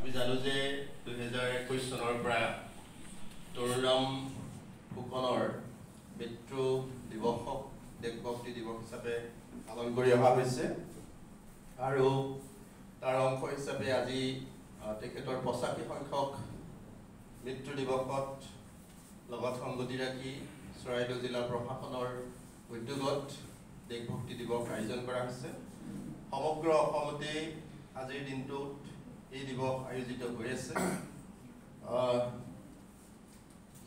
আমি জানো যে 2021 চনৰ পৰা তৰুণৰাম ফুকনৰ মৃত্যু দিৱসক দেশভক্তি দিৱস হিচাপে পালন কৰি অহা হৈছে আৰু তাৰ অংশ হিচাপে আজি তেখেতৰ 85 সংখ্যক মৃত্যু দিৱসত লগত সংগতি ৰাখি চৰাইদেউ জিলা প্ৰশাসনৰ উদ্যোগত দেশভক্তি দিৱস আয়োজন কৰা হৈছে। সমগ্ৰ অসমতে আজিৰ দিনটোত এই দিৱস আয়োজিত হৈ আছে।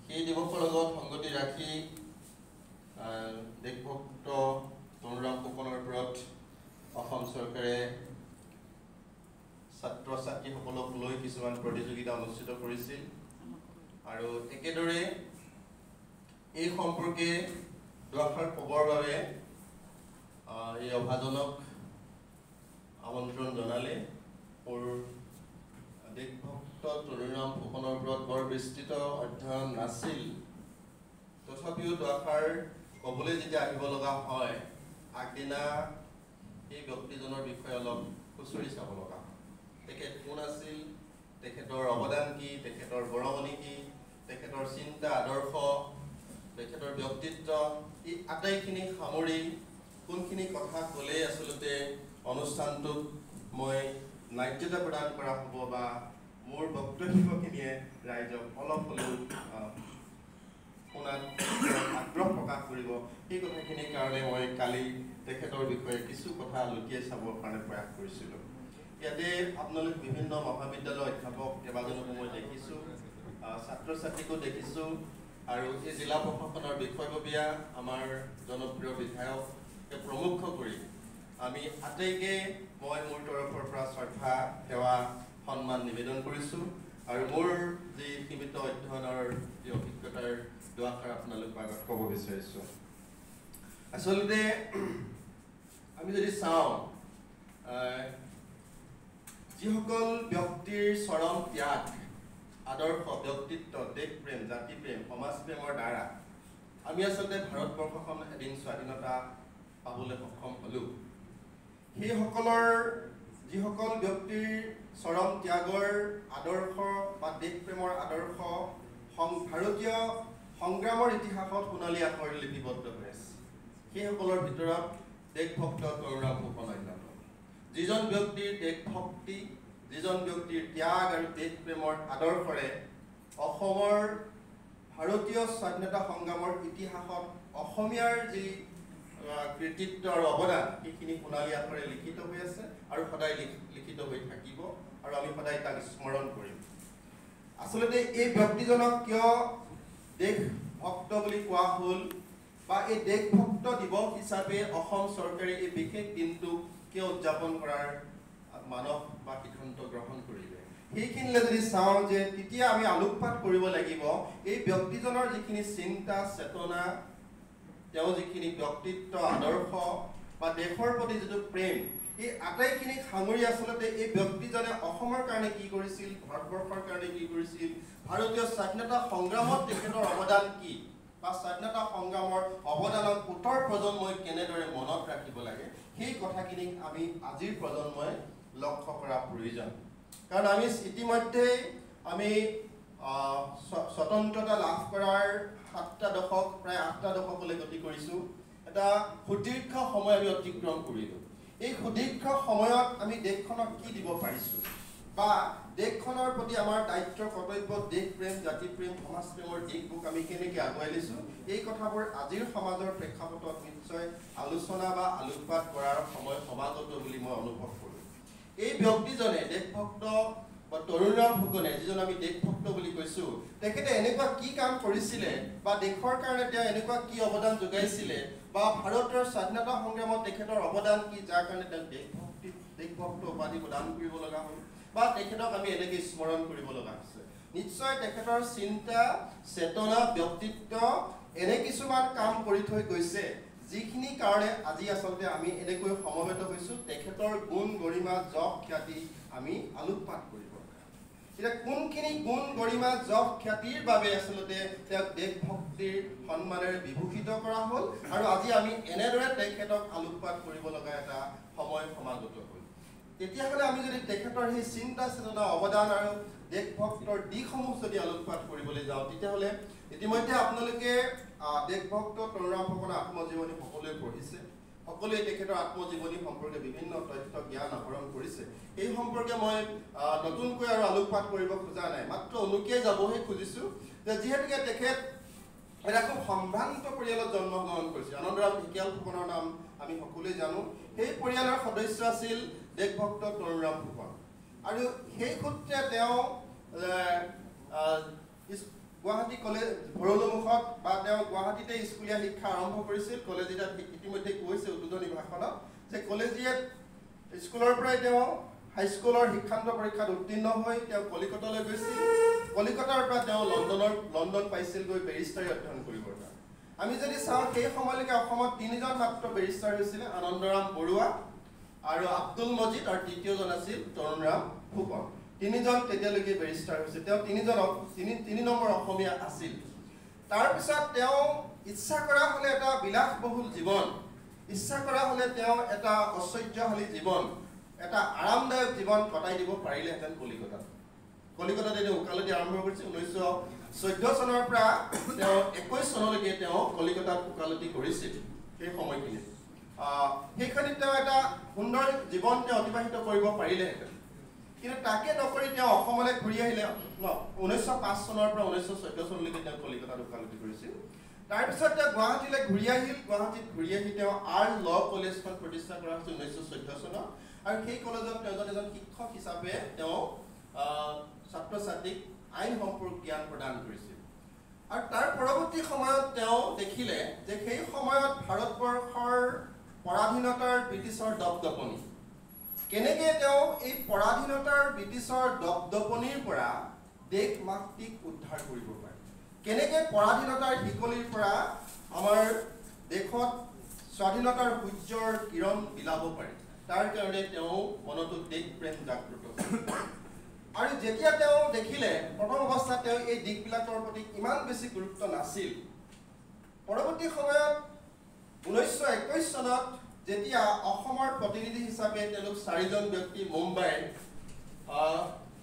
সেই দিৱসৰ লগত সংগতি ৰাখি দেশভক্ত তৰুণৰাম ফুকনৰ ওপৰত অসম চৰকাৰে ছাত্ৰ ছাত্ৰীসকলক লৈ কিছুমান প্ৰতিযোগিতা অনুষ্ঠিত কৰিছিল আৰু একেদৰে এই সম্পৰ্কে দুআষাৰ ক'বৰ বাবে এই অভাজনক আমন্ত্ৰণ জনালে। মোৰ দেশভক্ত তৰুণৰাম ফুকনৰ ওপৰত বৰ বিস্তৃত অধ্যয়ন নাছিল, তথাপিও দুআষাৰ ক'বলৈ যেতিয়া আহিব লগা হয় আগদিনা এই ব্যক্তিজনৰ বিষয়ে অলপ খুচৰি চাব লগা হয়। তেখেত কোন আছিল, তেখেতৰ অৱদান কি, তেখেতৰ বৰঙণি কি, তেখেতৰ চিন্তা আদৰ্শ, তেখেতৰ ব্যক্তিত্ব, এই আটাইখিনি সামৰি কোনখিনি কথা ক'লে আচলতে অনুষ্ঠানটোত মই নাট্যতা প্ৰদান কৰা হ'ব বা মোৰ বক্তব্যখিনিয়ে ৰাইজক অলপ হ'লেও শুনাত আগ্ৰহ প্ৰকাশ কৰিব, সেই কথাখিনিৰ কাৰণে মই কালি তেখেতৰ বিষয়ে কিছু কথা লুটিয়াই চাবৰ কাৰণে প্ৰয়াস কৰিছিলোঁ। ইয়াতে আপোনালোক বিভিন্ন মহাবিদ্যালয় অধ্যাপক কেইবাজনকো মই দেখিছোঁ, ছাত্ৰ ছাত্ৰীকো দেখিছোঁ আৰু এই জিলা প্ৰশাসনৰ বিষয়ববীয়া আমাৰ জনপ্ৰিয় বিধায়ককে প্ৰমুখ কৰি আমি আটাইকে মই মোৰ তৰফৰ পৰা শ্ৰদ্ধা সেৱা সন্মান নিবেদন কৰিছোঁ আৰু মোৰ যি সীমিত অধ্যয়নৰ যি অভিজ্ঞতাৰ দুআষাৰ আপোনালোকৰ আগত ক'ব বিচাৰিছোঁ। আচলতে আমি যদি চাওঁ যিসকল ব্যক্তিৰ চৰম ত্যাগ আদৰ্শ ব্যক্তিত্ব দেশপ্ৰেম জাতিপ্ৰেম সমাজপ্ৰেমৰ দ্বাৰা আমি আচলতে ভাৰতবৰ্ষখন এদিন স্বাধীনতা পাবলৈ সক্ষম হ'লোঁ, সেইসকলৰ যিসকল ব্যক্তিৰ চৰম ত্যাগৰ আদৰ্শ বা দেশপ্ৰেমৰ আদৰ্শ ভাৰতীয় সংগ্ৰামৰ ইতিহাসত সোণালী আখৰেৰে লিপিবদ্ধ হৈ আছে, সেইসকলৰ ভিতৰত দেশভক্ত তৰুণৰাম ফুকন অন্যতম। যিজন ব্যক্তিৰ দেশভক্তি, যিজন ব্যক্তিৰ ত্যাগ আৰু দেশপ্ৰেমৰ আদৰ্শৰে অসমৰ ভাৰতীয় স্বাধীনতা সংগ্ৰামৰ ইতিহাসত অসমীয়াৰ যি কৃতিত্ব আৰু অৱদান সেইখিনি সোণালী আখৰেৰে লিখিত হৈ আছে আৰু সদায় লিখিত হৈ থাকিব আৰু আমি সদায় তাক স্মৰণ কৰিম। আচলতে এই ব্যক্তিজনক কিয় দেশভক্ত বুলি কোৱা হ'ল বা এই দেশভক্ত দিৱস হিচাপে অসম চৰকাৰে এই বিশেষ দিনটোক কিয় উদযাপন কৰাৰ মানস বা সিদ্ধান্ত গ্ৰহণ কৰিলে, সেইখিনিলৈ যদি চাওঁ যে তেতিয়া আমি আলোকপাত কৰিব লাগিব এই ব্যক্তিজনৰ যিখিনি চিন্তা চেতনা, তেওঁ যিখিনি ব্যক্তিত্ব আদৰ্শ বা দেশৰ প্ৰতি যিটো প্ৰেম, এই আটাইখিনিক সাঙুৰি আচলতে এই ব্যক্তিজনে অসমৰ কাৰণে কি কৰিছিল, ভাৰতবৰ্ষৰ কাৰণে কি কৰিছিল, ভাৰতীয় স্বাধীনতা সংগ্ৰামত তেখেতৰ অৱদান কি বা স্বাধীনতা সংগ্ৰামৰ অৱদানক উত্তৰ প্ৰজন্মই কেনেদৰে মনত ৰাখিব লাগে, সেই কথাখিনিক আমি আজিৰ প্ৰজন্মই লক্ষ্য কৰা প্ৰয়োজন। কাৰণ আমি ইতিমধ্যে আমি স্বতন্ত্ৰতা লাভ কৰাৰ 7টা দশক প্ৰায় 8টা দশকলৈ গতি কৰিছোঁ। এটা সুদীৰ্ঘ সময় আমি অতিক্ৰম কৰিলোঁ। এই সুদীৰ্ঘ সময়ত আমি দেশখনক কি দিব পাৰিছোঁ বা দেশখনৰ প্ৰতি আমাৰ দায়িত্ব কৰ্তব্য দেশপ্ৰেম জাতিপ্ৰেম সমাজপ্ৰেমৰ দিশবোৰ আমি কেনেকৈ আগুৱাই লৈছোঁ, এই কথাবোৰ আজিৰ সমাজৰ প্ৰেক্ষাপটত নিশ্চয় আলোচনা বা আলোকপাত কৰাৰ সময় সমাগত বুলি মই অনুভৱ কৰোঁ। এই ব্যক্তিজনে দেশভক্ত বা তৰুণৰাম ফুকনে, যিজন আমি দেশভক্ত বুলি কৈছোঁ, তেখেতে এনেকুৱা কি কাম কৰিছিলে বা দেশৰ কাৰণে তেওঁ এনেকুৱা কি অৱদান যোগাইছিলে বা ভাৰতৰ স্বাধীনতা সংগ্ৰামত তেখেতৰ অৱদান কি, যাৰ কাৰণে তেওঁক দেশভক্ত উপাধি প্ৰদান কৰিব লগা হ'ল বা তেখেতক আমি এনেকৈ স্মৰণ কৰিব লগা হৈছে। নিশ্চয় তেখেতৰ চিন্তা চেতনা ব্যক্তিত্ব এনে কিছুমান কাম কৰি থৈ গৈছে যিখিনি কাৰণে আজি আচলতে আমি এনেকৈ সমবেত হৈছোঁ, তেখেতৰ গুণ গৰিমা যশ খ্যাতি আমি আলোকপাত কৰিব। এতিয়া কোনখিনি গুণ গৰিমা যশ খ্যাতিৰ বাবে আচলতে তেওঁক দেশভক্তিৰ সন্মানেৰে বিভূষিত কৰা হ'ল আৰু আজি আমি এনেদৰে তেখেতক আলোকপাত কৰিব লগা এটা সময় সমাগত হ'ল। তেতিয়াহ'লে আমি যদি তেখেতৰ সেই চিন্তা চেতনা অৱদান আৰু দেশভক্তৰ দিশসমূহ যদি আলোকপাত কৰিবলৈ যাওঁ তেতিয়াহ'লে ইতিমধ্যে আপোনালোকে দেশভক্ত তৰুণৰাম ফুকনৰ আত্মজীৱনী সকলোৱে পঢ়িছে সকলোৱে তেখেতৰ আত্মজীৱনী সম্পৰ্কে বিভিন্ন তথ্য জ্ঞান আহৰণ কৰিছে এই সম্পৰ্কে মই নতুনকৈ আৰু আলোকপাত কৰিব খোজা নাই মাত্ৰ অনুকিয়াই যাবহে খুজিছোঁ যে যিহেতুকে তেখেত এটা খুব সম্ভ্ৰান্ত পৰিয়ালত জন্মগ্ৰহণ কৰিছিল আনন্দৰাম ঢেকিয়াল ফুকনৰ নাম আমি সকলোৱে জানো সেই পৰিয়ালৰ সদস্য আছিল দেশভক্ত তৰুণৰাম ফুকন আৰু সেই সূত্ৰে তেওঁ গুৱাহাটী কলেজ ভৰলুমুখত বা তেওঁ গুৱাহাটীতে স্কুলীয়া শিক্ষা আৰম্ভ কৰিছিল কলেজিয়েট ইতিমধ্যে কৈছে উদ্বোধনী ভাষণত যে কলেজিয়েট স্কুলৰ পৰাই তেওঁ হাইস্কুলৰ শিক্ষান্ত পৰীক্ষাত উত্তীৰ্ণ হৈ তেওঁ কলিকতালৈ গৈছিল কলিকতাৰ পৰা তেওঁ লণ্ডন পাইছিলগৈ বেৰিষ্টাৰী অধ্যয়ন কৰিবৰ কাৰণে আমি যদি চাওঁ সেই সময়লৈকে অসমত তিনিজন মাত্ৰ বেৰিষ্টাৰ হৈছিলে আনন্দৰাম বৰুৱা আৰু আব্দুল মজিদ আৰু তৃতীয়জন আছিল তৰুণৰাম ফুকন তিনিজন তেতিয়ালৈকে বেৰিষ্টাৰ হৈছে তেওঁ তিনি নম্বৰ অসমীয়া আছিল তাৰপিছত তেওঁ ইচ্ছা কৰা হ'লে এটা বিলাসবহুল জীৱন ইচ্ছা কৰা হ'লে তেওঁ এটা ঐশ্বৰ্যশালী জীৱন এটা আৰামদায়ক জীৱন কটাই দিব পাৰিলেহেঁতেন কলিকতাত তেওঁ ওকালতি আৰম্ভ কৰিছিল 1914 চনৰ পৰা তেওঁ 21 চনলৈকে তেওঁ কলিকতাত ওকালতি কৰিছিল সেই সময়খিনিত সেইখিনিত তেওঁ এটা সুন্দৰ জীৱন তেওঁ অতিবাহিত কৰিব পাৰিলেহেঁতেন কিন্তু তাকে নকৰি তেওঁ অসমলৈ ঘূৰি আহিলে 1905 চনৰ পৰা 1914 চনলৈকে তেওঁ কলিকতাত ওকালতি কৰিছিল তাৰপিছত তেওঁ গুৱাহাটীলৈ ঘূৰি আহিল গুৱাহাটীত ঘূৰি আহি তেওঁ আৰ ল কলেজখন প্ৰতিষ্ঠা কৰা হৈছিল 1914 চনত আৰু সেই কলেজত তেওঁ এজন শিক্ষক হিচাপে তেওঁ ছাত্ৰ ছাত্ৰীক আইন সম্পৰ্ক জ্ঞান প্ৰদান কৰিছিল আৰু তাৰ পৰৱৰ্তী সময়ত তেওঁ দেখিলে যে সেই সময়ত ভাৰতবৰ্ষৰ পৰাধীনতাৰ ব্ৰিটিছৰ দপদপনি কেনেকৈ তেওঁ এই পৰাধীনতাৰ ব্ৰিটিছৰ দপদপনিৰ পৰা দেশ মাতৃক উদ্ধাৰ কৰিব পাৰে কেনেকৈ পৰাধীনতাৰ শিকলিৰ পৰা আমাৰ দেশত স্বাধীনতাৰ সূৰ্যৰ কিৰণ বিলাব পাৰে তাৰ কাৰণে তেওঁ মনতো দেশ প্ৰেম জাগ্ৰত আৰু যেতিয়া তেওঁ দেখিলে প্ৰথম অৱস্থাত তেওঁ এই দিশবিলাকৰ প্ৰতি ইমান বেছি গুৰুত্ব নাছিল পৰৱৰ্তী সময়ত 1921 চনত যেতিয়া অসমৰ প্ৰতিনিধি হিচাপে তেওঁলোক 4জন ব্যক্তি মুম্বাইৰ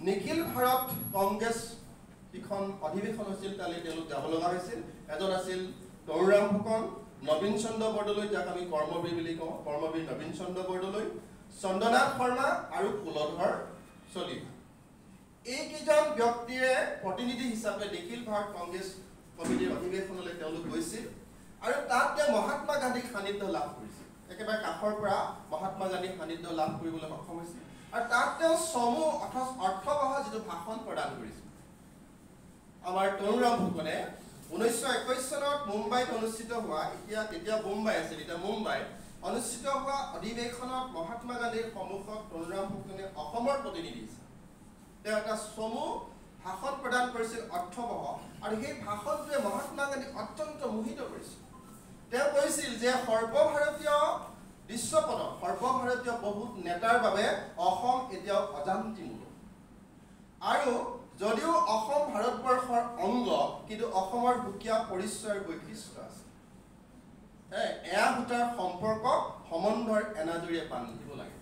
নিখিল ভাৰত কংগ্ৰেছ যিখন অধিৱেশন হৈছিল তালৈ তেওঁলোক যাব লগা হৈছিল এজন আছিল তৰুণৰাম ফুকন নবীন চন্দ্ৰ বৰদলৈ যাক আমি কৰ্মবীৰ বুলি কওঁ কৰ্মবীৰ নবীন চন্দ্ৰ বৰদলৈ চন্দ্ৰনাথ শৰ্মা আৰু কুলধৰ চলিহা এইকেইজন ব্যক্তিয়ে প্ৰতিনিধি হিচাপে নিখিল ভাৰত কংগ্ৰেছ কমিটিৰ অধিৱেশনলৈ তেওঁলোক গৈছিল আৰু তাত তেওঁ মহাত্মা গান্ধীক সান্নিধ্য লাভ কৰিছিল একেবাৰে কাষৰ পৰা মহাত্মা গান্ধীক সান্নিধ্য লাভ কৰিবলৈ সক্ষম হৈছিল আৰু তাত তেওঁ চমু অৰ্থবহ যিটো ভাষণ প্ৰদান কৰিছিল আমাৰ তৰুণৰাম ফুকনে 1921 চনত মুম্বাইত অনুষ্ঠিত হোৱা তেতিয়া মুম্বাই আছিল এতিয়া মুম্বাই অনুষ্ঠিত হোৱা অধিৱেশনত মহাত্মা গান্ধীৰ সন্মুখত তৰুণৰাম ফুকনে অসমৰ প্ৰতিনিধি হিচাপে তেওঁ এটা চমু ভাষণ প্ৰদান কৰিছিল অৰ্থবহ আৰু সেই ভাষণটোৱে মহাত্মা গান্ধীক অত্যন্ত মোহিত কৰিছিল তেওঁ কৈছিল যে সৰ্বভাৰতীয় বিশ্বপটত সৰ্বভাৰতীয় বহুত নেতাৰ বাবে অসম এতিয়াও অজান্তিমূলক আৰু যদিও অসম ভাৰতবৰ্ষৰ অংগ কিন্তু অসমৰ সুকীয়া পৰিচয়ৰ বৈশিষ্ট্য আছে এয়া সূতাৰ সম্পৰ্ক সম্বন্ধৰ এনাজৰীয়ে বান্ধিব লাগে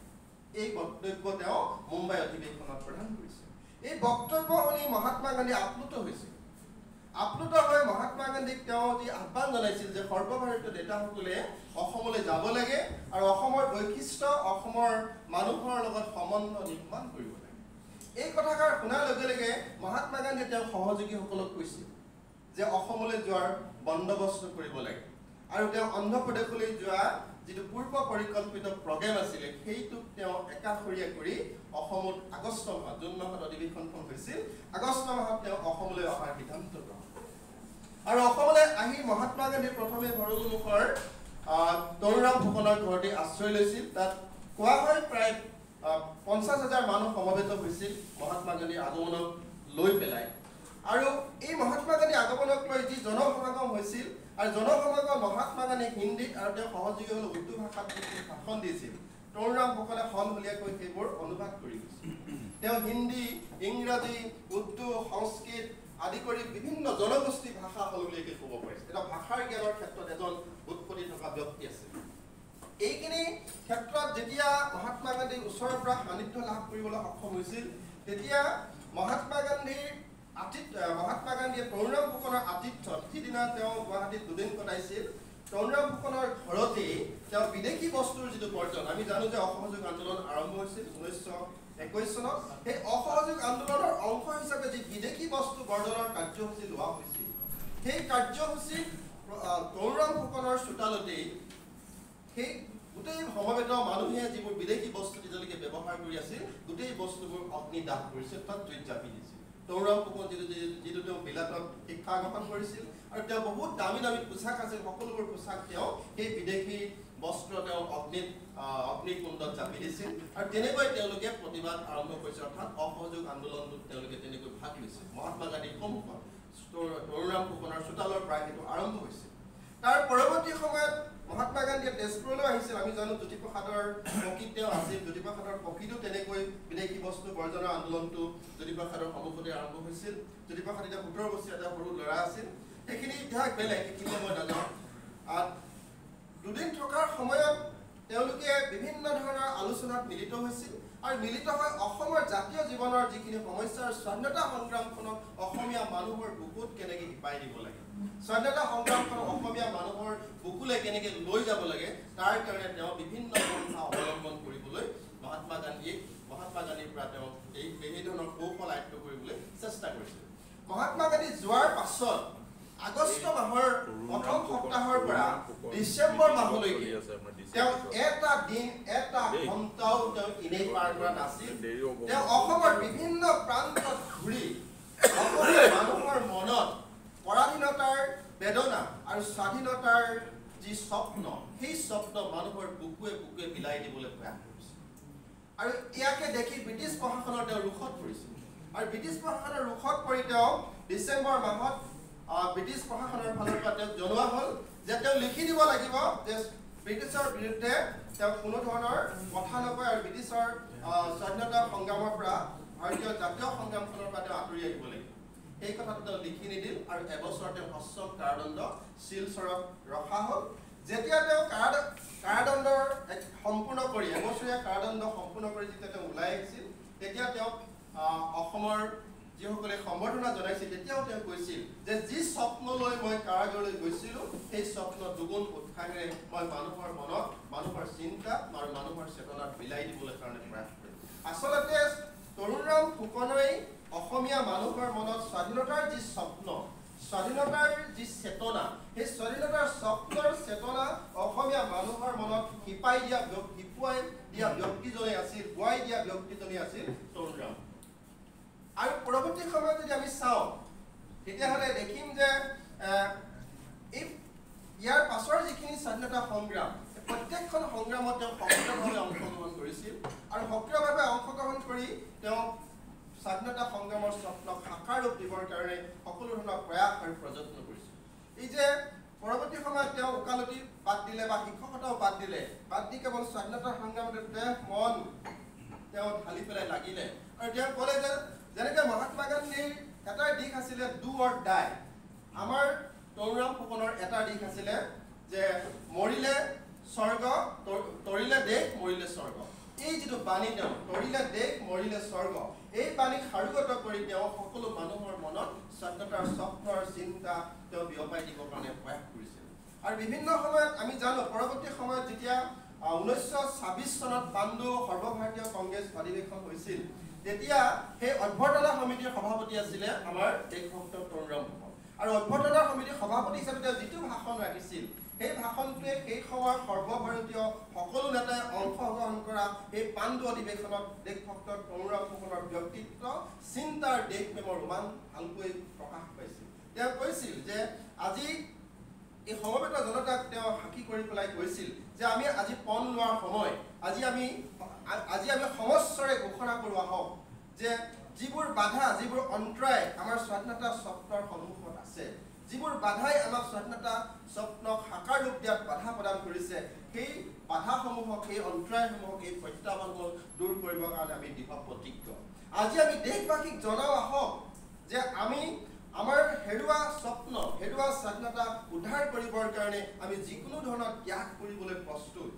এই বক্তব্য তেওঁ মুম্বাই অধিৱেশনত প্ৰদান কৰিছিল এই বক্তব্য শুনি মহাত্মা গান্ধী আপ্লুত হৈছিল আপ্লুত হৈ মহাত্মা গান্ধীক তেওঁ যি আহ্বান জনাইছিল যে সৰ্বভাৰতীয় নেতাসকলে অসমলৈ যাব লাগে আৰু অসমৰ বৈশিষ্ট্য অসমৰ মানুহৰ লগত সম্বন্ধ নিৰ্মাণ কৰিব লাগে এই কথাষাৰ শুনাৰ লগে লগে মহাত্মা গান্ধীয়ে তেওঁৰ সহযোগীসকলক কৈছিল যে অসমলৈ যোৱাৰ বন্দোবস্ত কৰিব লাগে আৰু তেওঁ অন্ধ্ৰপ্ৰদেশলৈ যোৱা যিটো পূৰ্ব পৰিকল্পিত প্ৰগ্ৰেম আছিলে সেইটোক তেওঁ একাষৰীয়া কৰি অসমত আগষ্ট মাহত জুন মাহত অধিৱেশনখন হৈছিল আগষ্ট মাহত তেওঁ অসমলৈ অহাৰ সিদ্ধান্ত গ্ৰহণ আৰু অসমলৈ আহি মহাত্মা গান্ধী প্ৰথমে ভৰলুমুখৰ তৰুণৰাম ফুকনৰ ঘৰতে আশ্ৰয় লৈছিল তাত কোৱা হয় প্ৰায় 50,000 মানুহ সমবেত হৈছিল মহাত্মা গান্ধীৰ আগমনক লৈ পেলাই আৰু এই মহাত্মা গান্ধীৰ আগমনক লৈ যি জনসমাগম হৈছিল আৰু জনসমাগম মহাত্মা গান্ধী হিন্দীত আৰু তেওঁ সহযোগীসকলে উৰ্দু ভাষাত ভাষণ দিছিল তৰুণৰাম ফুকনে সলসলীয়াকৈ সেইবোৰ অনুবাদ কৰি গৈছিল তেওঁ হিন্দী ইংৰাজী উৰ্দু সংস্কৃত আদি কৰি বিভিন্ন জনগোষ্ঠী ভাষা সলসলীয়াকৈ ক'ব পাৰিছিল এটা ভাষাৰ জ্ঞানৰ ক্ষেত্ৰত এজন উৎপত্তি থকা ব্যক্তি আছিল এইখিনি ক্ষেত্ৰত যেতিয়া মহাত্মা গান্ধীৰ ওচৰৰ পৰা সান্নিধ্য লাভ কৰিবলৈ সক্ষম হৈছিল তেতিয়া মহাত্মা গান্ধীয়ে তৰুণৰাম ফুকনৰ আতিথ্যত সিদিনা তেওঁ গুৱাহাটীত দুদিন কটাইছিল তৰুণৰাম ফুকনৰ ঘৰতেই তেওঁ বিদেশী বস্তুৰ যিটো বৰ্জন আমি জানো যে অসহযোগ আন্দোলন আৰম্ভ হৈছিল 1921 চনত সেই অসহযোগ আন্দোলনৰ অংশ হিচাপে যি বিদেশী বস্তু বৰ্জনৰ কাৰ্যসূচী লোৱা হৈছিল সেই কাৰ্যসূচী তৰুণৰাম ফুকনৰ চোতালতেই সেই গোটেই সমবেত মানুহে যিবোৰ বিদেশী বস্তু যেতিয়ালৈকে ব্যৱহাৰ কৰি আছিল গোটেই বস্তুবোৰ অগ্নিদাহ কৰিছিল তাত জুইত জাপি দিছিল তৰুণৰাম ফুকন যিটো তেওঁ বিলাতত শিক্ষা গ্ৰহণ কৰিছিল আৰু তেওঁ বহুত দামী দামী পোছাক আছিল সকলোবোৰ পোছাক তেওঁ সেই বিদেশী বস্ত্ৰ তেওঁ অগ্নিকুণ্ডত জাপি দিছিল আৰু তেনেকৈ তেওঁলোকে প্ৰতিবাদ আৰম্ভ কৰিছিল অৰ্থাৎ অসহযোগ আন্দোলনটোত তেওঁলোকে তেনেকৈ ভাগ লৈছিল মহাত্মা গান্ধীৰ সন্মুখত তৰুণৰাম ফুকনৰ চোতালৰ পৰা সেইটো আৰম্ভ হৈছিল তাৰ পৰৱৰ্তী সময়ত মহাত্মা গান্ধীয়ে তেজপুৰলৈ আহিছিল আমি জানো জ্যোতিপ্ৰসাদৰ পক্ষীত তেওঁ আছিল জ্যোতিপ্ৰসাদৰ পক্ষীতো তেনেকৈ বিদেশী বস্তু বৰ্জনৰ আন্দোলনটো জ্যোতিপ্ৰসাদৰ সন্মুখতে আৰম্ভ হৈছিল জ্যোতিপ্ৰসাদ এতিয়া 17 বছৰীয়া এটা সৰু ল'ৰা আছিল সেইখিনি ইতিহাস বেলেগ সেইখিনি মই নাজানো দুদিন থকাৰ সময়ত তেওঁলোকে বিভিন্ন ধৰণৰ আলোচনাত মিলিত হৈছিল আৰু মিলিত হৈ অসমৰ জাতীয় জীৱনৰ যিখিনি সমস্যাৰ স্বাধীনতা সংগ্ৰামখনক অসমীয়া মানুহৰ বুকুত কেনেকৈ শিপাই দিব লাগে স্বাধীনতা সংগ্ৰামখনক অসমীয়া মানুহৰ বুকুলে কেনেকৈ লৈ যাব লাগে তাৰ কাৰণে তেওঁ বিভিন্ন পন্থা অৱলম্বন কৰিবলৈ মহাত্মা গান্ধীৰ পৰা তেওঁ এই ধৰণৰ কৌশল আয়ত্ব কৰিবলৈ চেষ্টা কৰিছিল মহাত্মা গান্ধী যোৱাৰ পাছত আগষ্ট মাহৰ প্ৰথম সপ্তাহৰ পৰা ডিচেম্বৰ মাহলৈকে তেওঁ এটা দিন এটা ঘণ্টাও তেওঁ এনেই পাৰ কৰা নাছিল তেওঁ অসমৰ বিভিন্ন প্ৰান্তত ঘূৰি অসমৰ মানুহৰ মনত পৰাধীনতাৰ বেদনা আৰু স্বাধীনতাৰ যি স্বপ্ন সেই স্বপ্ন মানুহৰ বুকুৱে বুকুৱে বিলাই দিবলৈ প্ৰয়াস কৰিছিল আৰু ইয়াকে দেখি ব্ৰিটিছ প্ৰশাসনৰ তেওঁ ৰোষত পৰিছিল আৰু ব্ৰিটিছ প্ৰশাসনৰ ৰোষত পৰি তেওঁ ডিচেম্বৰ মাহত ব্ৰিটিছ প্ৰশাসনৰ ফালৰ পৰা তেওঁক জনোৱা হ'ল যে তেওঁ লিখি দিব লাগিব যে ব্ৰিটিছৰ বিৰুদ্ধে তেওঁ কোনো ধৰণৰ কথা নকয় আৰু ব্ৰিটিছৰ স্বাধীনতা সংগ্ৰামৰ পৰা ভাৰতীয় জাতীয় সংগ্ৰামখনৰ পৰা তেওঁ আঁতৰি আহিব লাগিব এই কথাটো তেওঁ লিখি নিদিল আৰু এবছৰ তেওঁ সশ্ৰম কাৰাদণ্ড শিলচৰত ৰখা হ'ল যেতিয়া তেওঁ কাৰাদণ্ডৰ সম্পূৰ্ণ কৰি এবছৰীয়া কাৰাদণ্ড সম্পূৰ্ণ কৰি যেতিয়া তেওঁ ওলাই আহিছিল তেতিয়া তেওঁ অসমৰ যিসকলে সম্বৰ্ধনা জনাইছিল তেতিয়াও তেওঁ কৈছিল যে যি স্বপ্ন লৈ মই কাৰাগাৰলৈ গৈছিলোঁ সেই স্বপ্ন দুগুণ উৎসাহেৰে মই মানুহৰ মনত মানুহৰ চিন্তাত আৰু মানুহৰ চেতনাত বিলাই দিবলৈ কাৰণে প্ৰয়াস কৰিম আচলতে তৰুণৰাম ফুকনেই অসমীয়া মানুহৰ মনত স্বাধীনতাৰ যি স্বপ্ন স্বাধীনতাৰ যি চেতনা সেই স্বাধীনতাৰ স্বপ্নৰ চেতনা অসমীয়া মানুহৰ মনত হিপুৱাই দিয়া ব্যক্তিজনেই আছিল গুৱাই দিয়া ব্যক্তিজনেই আছিল তৰুণৰাম আৰু পৰৱৰ্তী সময়ত যদি আমি চাওঁ তেতিয়াহ'লে দেখিম যে ইয়াৰ পাছৰ যিখিনি স্বাধীনতা সংগ্ৰাম প্ৰত্যেকখন সংগ্ৰামত তেওঁ সক্ৰিয়ভাৱে অংশগ্ৰহণ কৰিছিল আৰু সক্ৰিয়ভাৱে অংশগ্ৰহণ কৰি তেওঁ স্বাধীনতা সংগ্ৰামৰ স্বপ্নক সাকাৰ ৰূপ দিবৰ কাৰণে সকলো ধৰণৰ প্ৰয়াস আৰু প্ৰযত্ন কৰিছিল এই যে পৰৱৰ্তী সময়ত তেওঁ ওকালতি বাদ দিলে বা শিক্ষকতাও বাদ দি কেৱল স্বাধীনতা সংগ্ৰামতে দেহ মন তেওঁ ঢালি পেলাই লাগিলে আৰু তেওঁ ক'লে যে যেনেকৈ মহাত্মা গান্ধীৰ এটা দিশ আছিলে ডু অৰ ডাই আমাৰ তৰুণৰাম ফুকনৰ এটা দিশ আছিলে যে মৰিলে স্বৰ্গ তৰিলে দেশ মৰিলে স্বৰ্গ এই যিটো বাণী তেওঁ তৰিলে দেশ মৰিলে স্বৰ্গ এই বাণীক সাৰোগত কৰি তেওঁ সকলো মানুহৰ মনত স্বাধীনতাৰ স্বপ্নৰ চিন্তা তেওঁ বিয়পাই দিবৰ কাৰণে প্ৰয়াস কৰিছিল আৰু বিভিন্ন সময়ত আমি জানো পৰৱৰ্তী সময়ত যেতিয়া 1926 চনত পাণ্ডু সৰ্বভাৰতীয় কংগ্ৰেছ অধিৱেশন হৈছিল তেতিয়া সেই অভ্যৰ্থনা সমিতিৰ সভাপতি আছিলে আমাৰ দেশভক্ত তৰুণৰাম ফুকন আৰু অভ্যৰ্থনা সমিতিৰ সভাপতি হিচাপে তেওঁ যিটো ভাষণ ৰাখিছিল সেই ভাষণটোৱে সেই সময়ৰ সৰ্বভাৰতীয় সকলো নেতাই অংশগ্ৰহণ কৰা এই পাণ্ডু অধিৱেশনত দেশভক্ত তৰুণৰাম ফুকনৰ ব্যক্তিত্ব চিন্তাৰ দেশপ্ৰেমৰ ৰোমান ভালকৈ প্ৰকাশ পাইছিল তেওঁ কৈছিল যে আজি এই সমবেত জনতাক তেওঁ সাক্ষী কৰি পেলাই কৈছিল যে আমি আজি পণ লোৱাৰ সময় আজি আমি সমস্বৰে ঘোষণা কৰোঁ আহক যে যিবোৰ বাধা যিবোৰ অন্তৰায় আমাৰ স্বাধীনতা স্বপ্নৰ সন্মুখত আছে যিবোৰ বাধাই আমাক স্বাধীনতা স্বপ্নক সাকাৰ ৰূপ দিয়াত বাধা প্ৰদান কৰিছে সেই বাধাসমূহক সেই অন্তৰায়সমূহক এই প্ৰত্যাহ্বানসমূহ দূৰ কৰিবৰ কাৰণে আমি দৃঢ় প্ৰতিজ্ঞ আজি আমি দেশবাসীক জনাও আহক যে আমি আমাৰ হেৰুৱা স্বপ্ন হেৰুৱা স্বাধীনতা উদ্ধাৰ কৰিবৰ কাৰণে আমি যিকোনো ধৰণৰ ত্যাগ কৰিবলৈ প্ৰস্তুত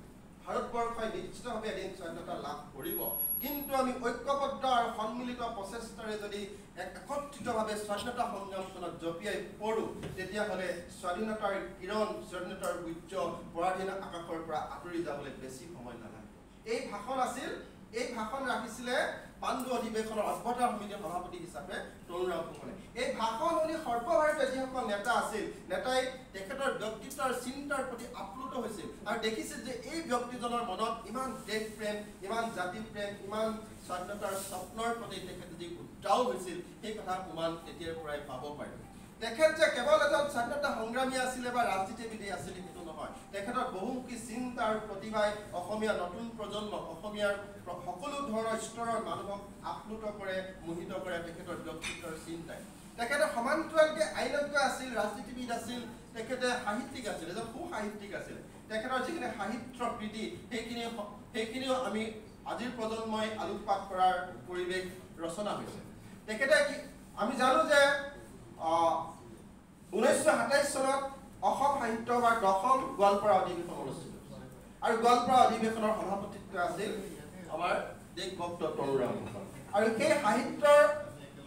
ভাৰতবৰ্ষই নিশ্চিতভাৱে এদিন স্বাধীনতা লাভ কৰিব কিন্তু আমি ঐক্যবদ্ধ আৰু সন্মিলিত প্ৰচেষ্টাৰে যদি একত্ৰিতভাৱে স্বাধীনতা সংগ্ৰামখনত জঁপিয়াই পৰোঁ তেতিয়াহ'লে স্বাধীনতাৰ কিৰণ স্বাধীনতাৰ সূৰ্য পৰাধীন আকাশৰ পৰা আঁতৰি যাবলৈ বেছি সময় নালাগে এই ভাষণ আছিল এই ভাষণ ৰাখিছিলে পাণ্ডু অধিৱেশনৰ অভ্যতা সমিতিৰ সভাপতি হিচাপে তৰুণৰাম ফুকনে এই ভাষণ শুনি সৰ্বভাৰতীয় যিসকল নেতা আছিল নেতাই তেখেতৰ ব্যক্তিত্বৰ চিন্তাৰ প্ৰতি আপ্লুত হৈছিল আৰু দেখিছিল যে এই ব্যক্তিজনৰ মনত ইমান দেশ প্ৰেম ইমান জাতি প্ৰেম ইমান স্বাধীনতাৰ স্বপ্নৰ প্ৰতি তেখেতে যি উদ্ৰাও হৈছিল সেই কথা প্ৰমাণ তেতিয়াৰ পৰাই পাব পাৰি তেখেত যে কেৱল এজন স্বাধীনতা সংগ্ৰামী আছিলে বা ৰাজনীতিবিদ আছিল সেইটো নহয় তেখেতৰ বহুমুখী চিন্তা আৰু প্ৰতিভাই অসমীয়া নতুন প্ৰজন্মক অসমীয়াৰ সকলো ধৰণৰ স্তৰৰ মানুহক আপ্লুত কৰে মোহিত কৰে তেখেতৰ ব্যক্তিত্বৰ চিন্তাই তেখেতে সমান্তৰালকৈ আইনজ্ঞ আছিল ৰাজনীতিবিদ আছিল তেখেতে সাহিত্যিক আছিল এজন সুসাহিত্যিক আছিল তেখেতৰ যিখিনি সাহিত্য প্ৰীতি সেইখিনিও আমি আজিৰ প্ৰজন্মই আলোকপাত কৰাৰ পৰিৱেশ ৰচনা হৈছে তেখেতে আমি জানো যে 1927 চনত অসম সাহিত্য সভাৰ 10ম গোৱালপাৰা অধিৱেশন অনুষ্ঠিত আৰু গোৱালপাৰা অধিৱেশনৰ সভাপতিত্ব আছিল আমাৰ দেশভক্ত তৰুণৰাম ফুকন আৰু সেই সাহিত্যৰ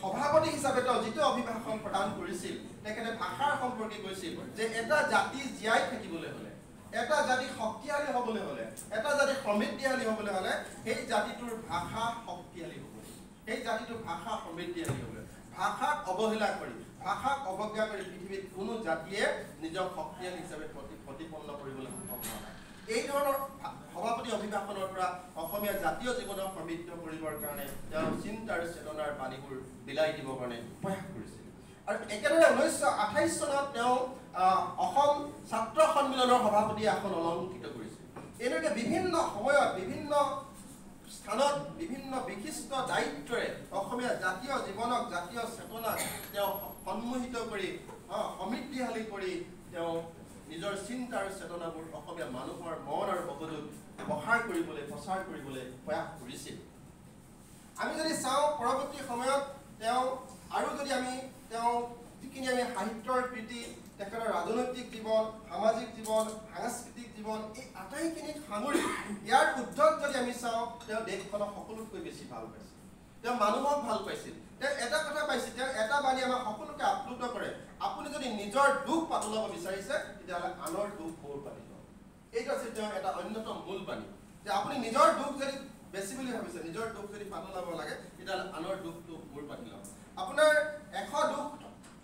সভাপতি হিচাপে তেওঁ যিটো অভিভাষণ প্ৰদান কৰিছিল তেখেতে ভাষাৰ সম্পৰ্কে কৈছিল যে এটা জাতি জীয়াই থাকিবলৈ হ'লে এটা জাতি শক্তিশালী হ'বলৈ হ'লে এটা জাতি সমৃদ্ধিশালী হ'বলৈ হ'লে সেই জাতিটোৰ ভাষা শক্তিশালী হ'ব সেই জাতিটোৰ ভাষা সমৃদ্ধিশালী হ'ব ভাষাক অৱহেলা কৰি ভাষাক অৱজ্ঞা কৰি পৃথিৱীত কোনো জাতিয়ে নিজক শক্তিশালী হিচাপে প্ৰতিপন্ন কৰিবলৈ সক্ষম হোৱা নাই এই ধৰণৰ সভাপতি অভিভাষণৰ পৰা অসমীয়া জাতীয় জীৱনক সমৃদ্ধ কৰিবৰ কাৰণে তেওঁ চিন্তা আৰু চেতনাৰ বাণীবোৰ বিলাই দিবৰ কাৰণে প্ৰয়াস কৰিছিল আৰু একেদৰে 1928 চনত তেওঁ অসম ছাত্ৰ সন্মিলনৰ সভাপতি আসন অলংকৃত কৰিছিল এনেকৈ বিভিন্ন সময়ত বিভিন্ন স্থানত বিভিন্ন বিশিষ্ট দায়িত্বৰে অসমীয়া জাতীয় জীৱনক জাতীয় চেতনাক তেওঁ সন্মোহিত কৰি সমৃদ্ধিশালী কৰি তেওঁ নিজৰ চিন্তা আৰু চেতনাবোৰ অসমীয়া মানুহৰ মন আৰু মগজুত প্ৰসাৰ কৰিবলৈ প্ৰচাৰ কৰিবলৈ প্ৰয়াস কৰিছিল আমি যদি চাওঁ পৰৱৰ্তী সময়ত তেওঁ আৰু যদি আমি তেওঁ যিখিনি আমি সাহিত্যৰ প্ৰীতি তেখেতৰ ৰাজনৈতিক জীৱন সামাজিক জীৱন সাংস্কৃতিক জীৱন এই আটাইখিনিক সামৰি ইয়াৰ উদ্ধত যদি আমি চাওঁ তেওঁ দেশখনক সকলোতকৈ বেছি ভাল পাইছিল তেওঁ মানুহক ভাল পাইছিল তেওঁ এটা কথা পাইছিল তেওঁ এটা বাণী আমাক সকলোকে আপ্লুত কৰে আপুনি যদি নিজৰ দুখ পাতলাব বিচাৰিছে তেতিয়াহ'লে আনৰ দুখ মোৰ পাতি লওক এইটো আছিল তেওঁ এটা অন্যতম মূল বাণী যে আপুনি নিজৰ দুখ যদি বেছি বুলি ভাবিছে নিজৰ দুখ যদি পাতলাব লাগে তেতিয়াহ'লে আনৰ দুখটো মোৰ পাতি লওক আপোনাৰ 100 দুখ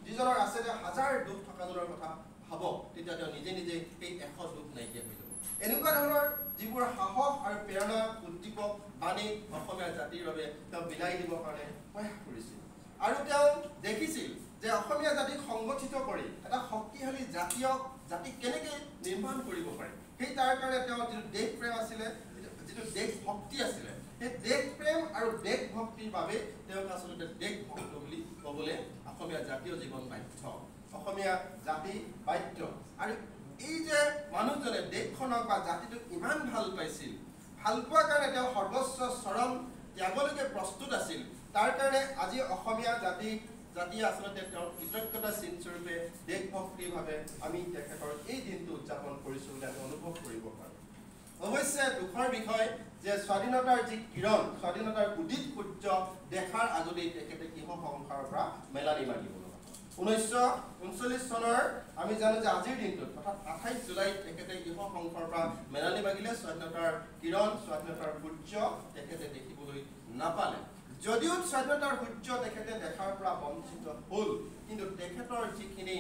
যিজনৰ আছে তেওঁ 1000 দুখ থকাজনৰ কথা ভাবক তেতিয়া তেওঁ নিজে নিজে সেই 100 দুখ নাইকিয়া হৈ যাব এনেকুৱা ধৰণৰ যিবোৰ সাহস আৰু প্ৰেৰণা উদ্দীপক বাণী অসমীয়া জাতিৰ বাবে তেওঁ বিলাই দিবৰ কাৰণে প্ৰয়াস কৰিছিল আৰু তেওঁ দেখিছিল যে অসমীয়া জাতিক সংগঠিত কৰি এটা শক্তিশালী জাতি কেনেকৈ নিৰ্মাণ কৰিব পাৰি সেই তাৰ কাৰণে তেওঁ যিটো দেশ প্ৰেম আছিলে যিটো দেশ ভক্তি আছিলে সেই দেশ প্ৰেম আৰু দেশ ভক্তিৰ বাবে তেওঁক আচলতে দেশ ভক্ত বুলি ক'বলৈ অসমীয়া জাতীয় জীৱন বাধ্য অসমীয়া জাতি বাধ্য আৰু এই যে মানুহজনে দেশখনক বা জাতিটোক ইমান ভাল পাইছিল ভাল পোৱাৰ কাৰণে তেওঁ সৰ্বোচ্চ চৰম ত্যাগলৈকে প্ৰস্তুত আছিল তাৰ কাৰণে আজি অসমীয়া জাতিয়ে আচলতে তেওঁৰ কৃতজ্ঞতা চিনস্বৰূপে দেশভক্তিভাৱে আমি তেখেতৰ এই দিনটো উদযাপন কৰিছোঁ বুলি আমি অনুভৱ কৰিব পাৰোঁ অৱশ্যে দুখৰ বিষয় যে স্বাধীনতাৰ যি কিৰণ স্বাধীনতাৰ উদিত সূৰ্য দেখাৰ আগতেই তেখেতে গৃহ সংসাৰৰ পৰা মেলানি মাগিব 1939 চনৰ আমি জানো যে আজিৰ দিনটোত অৰ্থাৎ 28 জুলাইত তেখেতে গৃহ সংসাৰৰ পৰা মেলানি মাগিলে স্বাধীনতাৰ কিৰণ স্বাধীনতাৰ সূৰ্য তেখেতে দেখিবলৈ নাপালে যদিও স্বাধীনতাৰ সূৰ্য তেখেতে দেখাৰ পৰা বঞ্চিত হ'ল কিন্তু তেখেতৰ যিখিনি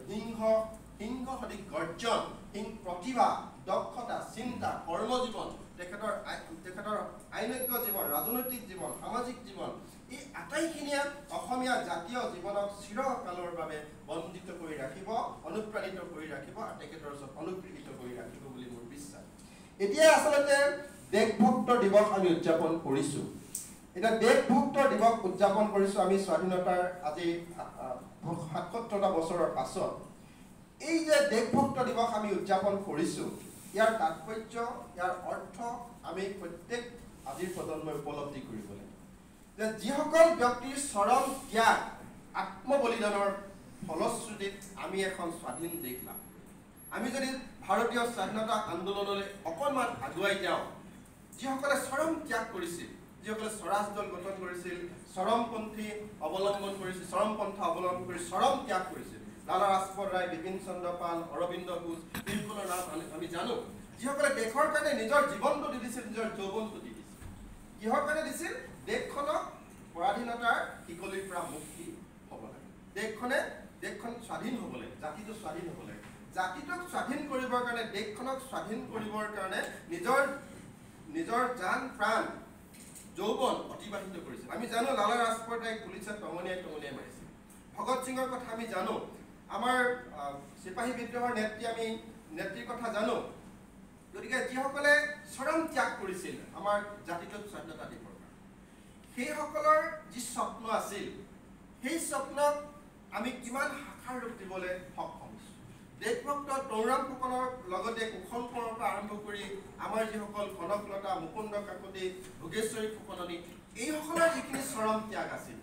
সিংহ সদৃশ গৰ্জন প্ৰতিভা দক্ষতা চিন্তা কৰ্মজীৱন তেখেতৰ আইনজ্ঞ জীৱন ৰাজনৈতিক জীৱন সামাজিক জীৱন এই আটাইখিনিয়ে অসমীয়া জাতীয় জীৱনক চিৰকালৰ বাবে বন্দিত কৰি ৰাখিব অনুপ্ৰাণিত কৰি ৰাখিব আৰু তেখেতৰ ওচৰত অনুগৃহীত কৰি ৰাখিব বুলি মোৰ বিশ্বাস এতিয়া আচলতে দেশভক্ত দিৱস আমি উদযাপন কৰিছোঁ এটা দেশভক্ত দিৱস উদযাপন কৰিছোঁ আমি স্বাধীনতাৰ আজি ৭৭টা বছৰৰ পাছত এই যে দেশভক্ত দিৱস আমি উদযাপন কৰিছোঁ ইয়াৰ তাৎপৰ্য ইয়াৰ অৰ্থ আমি প্ৰত্যেক আজিৰ প্ৰজন্মই উপলব্ধি কৰিব লাগে যে যিসকল ব্যক্তিৰ চৰম ত্যাগ আত্মবলিদানৰ ফলশ্ৰুতিত আমি এখন স্বাধীন দেশ লাভ আমি যদি ভাৰতীয় স্বাধীনতা আন্দোলনলৈ অকণমান আগুৱাই যাওঁ, যিসকলে চৰম ত্যাগ কৰিছিল, যিসকলে স্বৰাজ দল গঠন কৰিছিল, চৰমপন্থী অৱলম্বন কৰিছিল, চৰম পন্থা অৱলম্বন কৰি চৰম ত্যাগ কৰিছিল, লালা লাজপত ৰায়, বিপিন চন্দ্ৰ পাল, অৰবিন্দ ঘোষ, এইসকলৰ নাম আমি জানো, যিসকলে দেশৰ কাৰণে নিজৰ জীৱনটো দি দিছিল, নিজৰ যৌৱনটো দি দিছিল। কিহৰ কাৰণে দিছিল? দেশখনক পৰাধীনতাৰ শিকলিৰ পৰা মুক্তি হ'ব লাগে, দেশখন স্বাধীন হ'ব লাগে, জাতিটো স্বাধীন হ'ব লাগে। জাতিটোক স্বাধীন কৰিবৰ কাৰণে, দেশখনক স্বাধীন কৰিবৰ কাৰণে নিজৰ জান প্ৰাণ যৌৱন অতিবাহিত কৰিছিল। আমি জানো লালা লাজপত ৰায়ক পুলিচে টঙনিয়াই মাৰিছিল। ভগত সিঙৰ কথা আমি জানো, আমাৰ চিপাহী বিদ্ৰোহৰ নেত্ৰীৰ কথা জানো। গতিকে যিসকলে চৰম ত্যাগ কৰিছিল আমাৰ জাতিটোক স্বাধীনতা দিবৰ কাৰণে, সেইসকলৰ যি স্বপ্ন আছিল, সেই স্বপ্নক আমি কিমান সাকাৰ ৰূপ দিবলৈ সক্ষম হৈছোঁ। দেশভক্ত তৰুণৰাম ফুকনৰ লগতে কুশল কোঁৱৰৰ পৰা আৰম্ভ কৰি আমাৰ যিসকল কনকলতা, মুকুন্দ কাকতি, ভোগেশ্বৰী ফুকননী, এইসকলৰ যিখিনি চৰম ত্যাগ আছিল,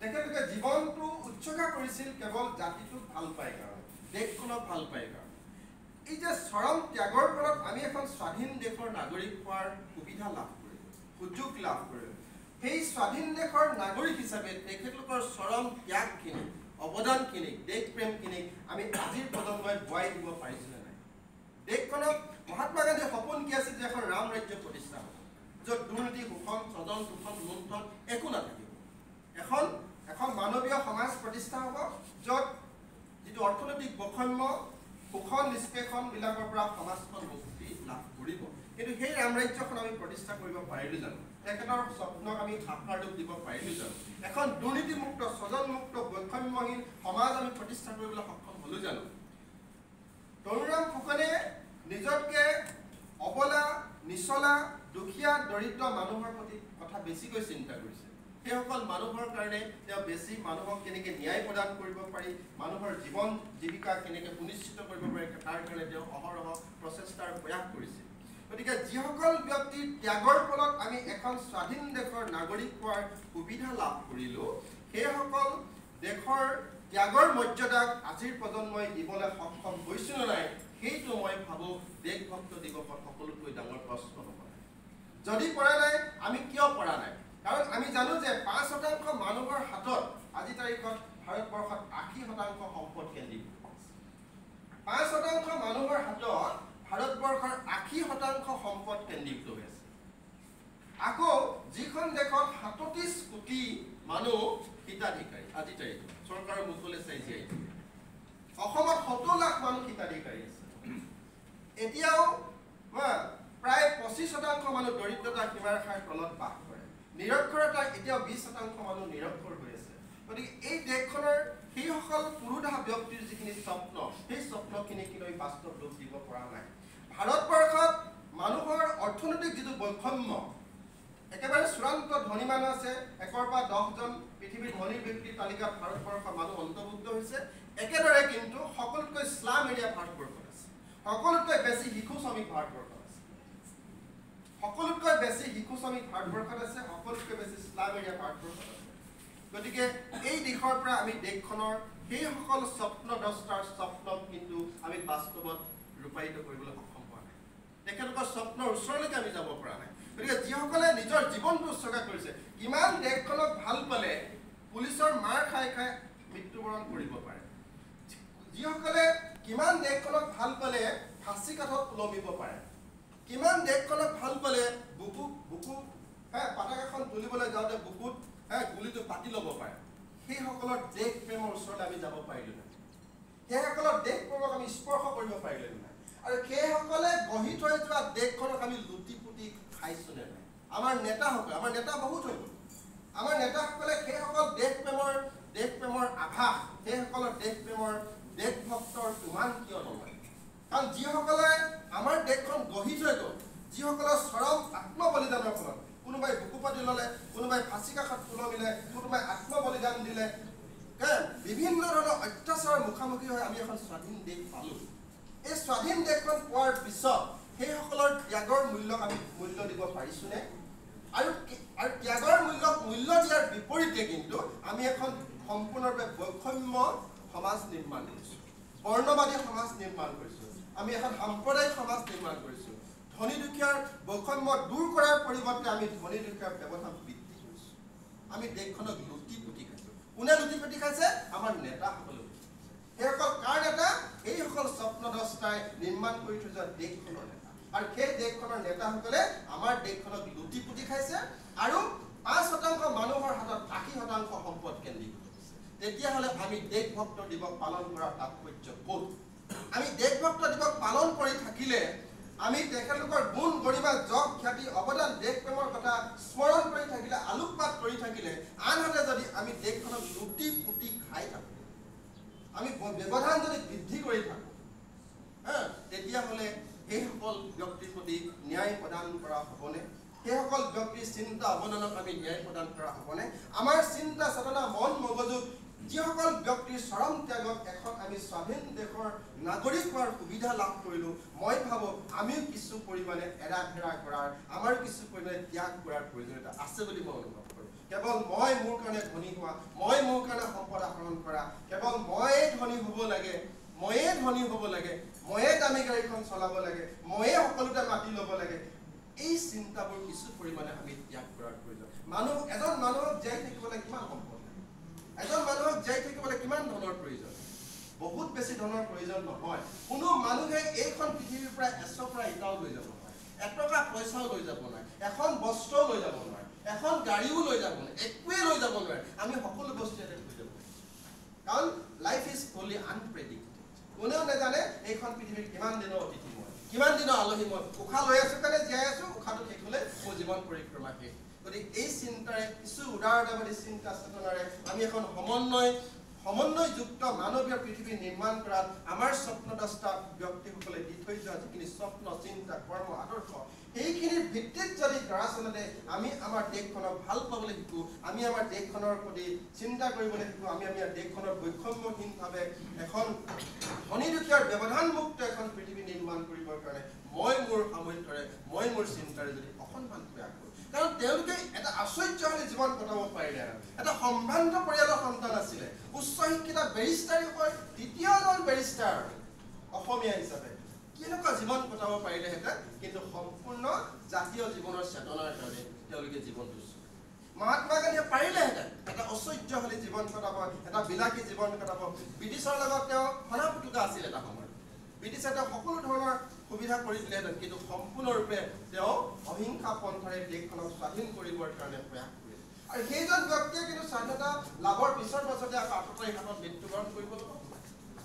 তেখেতলোকে জীৱনটো উৎসৰ্গা কৰিছিল কেৱল জাতিটোক ভাল পায় কাৰণে, দেশখনক ভাল পায় কাৰণে। এই যে চৰম ত্যাগৰ ফলত আমি এখন স্বাধীন দেশৰ নাগৰিক হোৱাৰ সুবিধা লাভ কৰিলোঁ, সুযোগ লাভ কৰিলোঁ। সেই স্বাধীন দেশৰ নাগৰিক হিচাপে তেখেতলোকৰ চৰম ত্যাগখিনি, অৱদানখিনিক, দেশ প্ৰেমখিনিক আমি আজিৰ প্ৰজন্মই বোৱাই দিব পাৰিছোনে নাই? দেশখনক মহাত্মা গান্ধীৰ সপোন কি আছিল? যে এখন ৰাম ৰাজ্য প্ৰতিষ্ঠা হ'ব, য'ত দুৰ্নীতি, শোষণ, স্বজন, শোষণ, লুণ্ঠন একো নাথাকিব। এখন মানৱীয় সমাজ প্ৰতিষ্ঠা হ'ব, য'ত যিটো অৰ্থনৈতিক বৈষম্য, শোষণ নিষ্পেষণবিলাকৰ পৰা সমাজখন মুক্তি লাভ কৰিব। কিন্তু সেই ৰাম ৰাজ্যখন আমি প্ৰতিষ্ঠা কৰিব পাৰিলোঁ জানো? তেখেতৰ স্বপ্নক আমি সাকাৰ ৰূপ দিব পাৰিলোঁ জানো? এখন দুৰ্নীতিমুক্ত, স্বজনমুক্ত, বৈষম্যহীন সমাজ আমি প্ৰতিষ্ঠা কৰিবলৈ সক্ষম হ'লোঁ জানো? তৰুণৰাম ফুকনে নিজতকৈ অবলা, নিচলা, দুখীয়া, দৰিদ্ৰ মানুহৰ প্ৰতি কথা বেছিকৈ চিন্তা কৰিছে। সেইসকল মানুহৰ কাৰণে তেওঁ বেছি মানুহক কেনেকৈ ন্যায় প্ৰদান কৰিব পাৰি, মানুহৰ জীৱন জীৱিকা কেনেকৈ সুনিশ্চিত কৰিব পাৰি, তাৰ কাৰণে তেওঁ অহৰহ প্ৰচেষ্টাৰ প্ৰয়াস কৰিছিল। গতিকে যিসকল ব্যক্তিৰ ত্যাগৰ ফলত আমি এখন স্বাধীন দেশৰ নাগৰিক হোৱাৰ সুবিধা লাভ কৰিলোঁ, সেইসকল দেশৰ ত্যাগৰ মৰ্যাদাক আজিৰ প্ৰজন্মই দিবলৈ সক্ষম হৈছোঁ নে নাই, সেইটো মই ভাবোঁ দেশভক্ত দিৱসত সকলোতকৈ ডাঙৰ প্ৰশ্ন হ'ব। যদি পৰা নাই, আমি কিয় পৰা নাই? কাৰণ আমি জানো যে ৫% মানুহৰ হাতত আজি তাৰিখত ভাৰতবৰ্ষত ৮০% সম্পদ কেন্দ্ৰীভূত আছে। ৫% মানুহৰ হাতত ভাৰতবৰ্ষৰ ৮০% সম্পদ কেন্দ্ৰীভূত হৈ আছে। আকৌ যিখন দেশত ৩৭ কোটি মানুহ হিতাধিকাৰী, আজি তাৰিখত চৰকাৰৰ মুখলৈ চাই জীয়াই থাকে, অসমত ৭০ লাখ মানুহ হিতাধিকাৰী আছে। এতিয়াও প্ৰায় ২৫% মানুহ দৰিদ্ৰতা সীমাৰেখাৰ তলত বাস কৰে। নিৰক্ষৰতা এতিয়াও ২০% মানুহ নিৰক্ষৰ হৈ আছে। গতিকে এই দেশখনৰ সেইসকল পুৰুধা ব্যক্তিৰ যিখিনি স্বপ্ন, সেই স্বপ্নখিনি কিন্তু আমি বাস্তৱ ৰূপ দিব পৰা নাই। ভাৰতবৰ্ষত মানুহৰ অৰ্থনৈতিক যিটো বৈষম্য, একেবাৰে চূড়ান্ত ধনী মানুহ আছে, ১ৰ পৰা ১০জন পৃথিৱীৰ ধনী ব্যক্তিৰ তালিকাত ভাৰতবৰ্ষৰ মানুহ অন্তৰ্ভুক্ত হৈছে। একেদৰে কিন্তু সকলোতকৈ স্লাম এৰিয়া ভাৰতবৰ্ষত আছে, সকলোতকৈ বেছি শিশু শ্ৰমিক ভাৰতবৰ্ষত আছে, সকলোতকৈ বেছি শিশু শ্ৰমিক ভাৰতবৰ্ষত আছে, সকলোতকৈ বেছি স্লাম এৰিয়া ভাৰতবৰ্ষত আছে। গতিকে এই দিশৰ পৰা আমি দেশখনৰ সেইসকল স্বপ্নদ্ৰষ্টাৰ স্বপ্নক কিন্তু আমি বাস্তৱত ৰূপায়িত কৰিবলৈ সক্ষম হোৱা নাই। তেখেতলোকৰ স্বপ্নৰ ওচৰলৈকে আমি যাব পৰা নাই। গতিকে যিসকলে নিজৰ জীৱনটো উৎসৰ্গা কৰিছে, কিমান দেশখনক ভাল পালে পুলিচৰ মাৰ খাই খাই মৃত্যুবৰণ কৰিব পাৰে, যিসকলে কিমান দেশখনক ভাল পালে ফাঁচী কাঠত ওলমিব পাৰে, কিমান দেশখনক ভাল পালে বুকু পতাকাখন তুলিবলৈ যাওঁতে বুকুত গুলিটো পাতি ল'ব পাৰে, সেইসকলৰ দেশ প্ৰেমৰ ওচৰলৈ আমি যাব পাৰিলোঁ নাই, সেইসকলৰ দেশ প্ৰেমক আমি স্পৰ্শ কৰিব পাৰিলোঁ নাই, আৰু সেইসকলে গঢ়ি থৈ যোৱা দেশখনক আমি লুটি পুতি খাইছোঁ নে নাই? আমাৰ নেতাসকলে, আমাৰ নেতা বহুত হৈ গ'ল, আমাৰ নেতাসকলে সেইসকল দেশ প্ৰেমৰ আভাস, সেইসকলৰ দেশ প্ৰেমৰ দেশভক্তৰ ইমান কিয় নলয়? কাৰণ যিসকলে আমাৰ দেশখন গঢ়ি থৈ গ'ল, যিসকলৰ চৰম আত্মবলিদানৰ ফলত, কোনোবাই বুকু পাতি ল'লে, কোনোবাই ফাঁচী কাষত ওলমিলে, কোনোবাই আত্মবলিদান দিলে, বিভিন্ন ধৰণৰ অত্যাচাৰৰ মুখামুখি হৈ আমি এখন স্বাধীন দেশ পালোঁ। এই স্বাধীন দেশখন পোৱাৰ পিছত সেইসকলৰ ত্যাগৰ মূল্যক আমি মূল্য দিব পাৰিছোঁনে? আৰু ত্যাগৰ মূল্য দিয়াৰ বিপৰীতে কিন্তু আমি এখন সম্পূৰ্ণৰূপে বৈষম্য সমাজ নিৰ্মাণ কৰিছোঁ। বৰ্ণবাদী সমাজ নিৰ্মাণ কৰিছোঁ, আমি এখন সাম্প্ৰদায়িক সমাজ নিৰ্মাণ কৰিছোঁ। ধনী দুখীয়াৰ বৈষম্য দূৰ কৰাৰ পৰিৱৰ্তে আমি ধনী দুখীয়াৰ ব্যৱধান বৃদ্ধি কৰিছোঁ। আমি দেশখনক লুটি পুতি খাইছোঁ। কোনে লুটি পুতি খাইছে? আমাৰ নেতাসকলে। সেইসকল কাৰ নেতা? এইসকল স্বপ্নদ্ৰষ্টাই নিৰ্মাণ কৰি থৈ যোৱা দেশখনৰ নেতা। আৰু সেই দেশখনৰ নেতাসকলে আমাৰ দেশখনক লুটি পুতি খাইছে আৰু ৫% মানুহৰ হাতত ৮০% সম্পদ কেন্দ্ৰীভূত হৈছে। তেতিয়াহ'লে আমি দেশভক্ত দিৱস পালন কৰাৰ তাৎপৰ্য ক'ত? আমি দেশভক্ত দিৱস পালন কৰি থাকিলে আমি তেখেতলোকৰ গুণ গৰিমা যশ খ্যাতি অৱদান দেশপ্ৰেমৰ কথা স্মৰণ কৰি থাকিলে, আলোকপাত কৰি থাকিলে, আনহাতে যদি আমি দেশখনক লুটি পুতি খাই থাকোঁ, আমি ব্যৱধান যদি বৃদ্ধি কৰি থাকোঁ, তেতিয়াহ'লে সেইসকল ব্যক্তিৰ প্ৰতি ন্যায় প্ৰদান কৰা হ'বনে? সেইসকল ব্যক্তিৰ চিন্তা অৱদানক আমি ন্যায় প্ৰদান কৰা হ'বনে? আমাৰ চিন্তা চেতনা মন মগজুত যিসকল ব্যক্তিৰ চৰম ত্যাগত এখন আমি স্বাধীন দেশৰ নাগৰিক হোৱাৰ সুবিধা লাভ কৰিলোঁ, মই ভাবোঁ আমিও কিছু পৰিমাণে এৰা ফেৰা কৰাৰ, আমাৰো কিছু পৰিমাণে ত্যাগ কৰাৰ প্ৰয়োজনীয়তা আছে বুলি মই অনুভৱ কৰোঁ। কেৱল মই মোৰ কাৰণে ধনী হোৱা, মই মোৰ কাৰণে সম্পদ আহৰণ কৰা, কেৱল ময়ে ধনী হ'ব লাগে, ময়ে ধনী হ'ব লাগে, ময়ে দামী গাড়ীখন চলাব লাগে, ময়ে সকলোতে মাটি ল'ব লাগে, এই চিন্তাবোৰ কিছু পৰিমাণে আমি ত্যাগ কৰাৰ প্ৰয়োজন। এজন মানুহক জীয়াই থাকিবলৈ কিমান সম্পদ লাগে? এজন মানুহক জীয়াই থাকিবলৈ কিমান ধনৰ প্ৰয়োজন? বহুত বেছি ধনৰ প্ৰয়োজন নহয়। কোনো মানুহে এইখন পৃথিৱীৰ পৰা এচপৰা ইটাও লৈ যাব নোৱাৰে, এটকা পইচাও লৈ যাব নোৱাৰে, এখন বস্ত্ৰও লৈ যাব নোৱাৰে, এখন গাড়ীও লৈ যাব নোৱাৰে, একোৱেই লৈ যাব নোৱাৰে। আমি সকলো বস্তু ইয়াতে লৈ যাব পাৰিম, কাৰণ লাইফ ইজ অনলি আনপ্ৰেডিক্টেড। কোনেও নাজানে এইখন পৃথিৱীৰ কিমান দিনৰ অতিথি মই, কিমান দিনৰ আলহী মই। উশাহ লৈ আছোঁ কাৰণে জীয়াই আছোঁ, উশাহটো শেষ হ'লে মোৰ জীৱন পৰিক্ৰমা শেষ। গতিকে এই চিন্তাৰে, কিছু উদাৰতাবাদী চিন্তা চেতনাৰে আমি এখন সমন্বয়যুক্ত মানৱীয় পৃথিৱী নিৰ্মাণ কৰাত আমাৰ স্বপ্নদ্ৰষ্টা ব্যক্তিসকলে দি থৈ যোৱা যিখিনি স্বপ্ন, চিন্তা, কৰ্ম, আদৰ্শ, সেইখিনিৰ ভিত্তিত যদি দৰাচলতে আমি আমাৰ দেশখনক ভাল পাবলৈ শিকোঁ, আমি আমাৰ দেশখনৰ প্ৰতি চিন্তা কৰিবলৈ শিকোঁ, আমি আমাৰ দেশখনৰ বৈষম্যহীনভাৱে এখন ধনী দুখীয়াৰ ব্যৱধানমুক্ত এখন পৃথিৱী নিৰ্মাণ কৰিবৰ কাৰণে মই মোৰ সামৰ্থ্যৰে, মই মোৰ চিন্তাৰে যদি অকণমান প্ৰয়াস কৰোঁ, কাৰণ তেওঁলোকে এটা আশ্চৰ্যশালী জীৱন কটাব পাৰিলে। এটা সম্ভ্ৰান্ত পৰিয়ালৰ সন্তান আছিলে, উচ্চ শিক্ষিত বেৰিষ্টাৰ হয়, দ্বিতীয়জন বেৰিষ্টাৰ অসমীয়া হিচাপে কেনেকুৱা জীৱন কটাব পাৰিলেহেঁতেন, কিন্তু সম্পূৰ্ণ জাতীয় জীৱনৰ চেতনাৰ কাৰণে তেওঁলোকে জীৱনটো মহাত্মা গান্ধীয়ে পাৰিলেহেঁতেন এটা ঐশ্বৰ্যশালী জীৱন কটাব, এটা বিলাসী জীৱন কটাব। ব্ৰিটিছৰ লগত তেওঁ সনা পুতুকা আছিল এটা সময়ত, ব্ৰিটিছে তেওঁ সকলো ধৰণৰ সুবিধা কৰি দিলেহেঁতেন, কিন্তু সম্পূৰ্ণৰূপে তেওঁ অহিংসা পন্থাৰে দেশখনক স্বাধীন কৰিবৰ কাৰণে প্ৰয়াস কৰিলে। আৰু সেইজন ব্যক্তিয়ে কিন্তু স্বাধীনতা লাভৰ পিছৰ পাছতে আকৌ ৭৮ হাতত মৃত্যুবৰণ কৰিব লগা।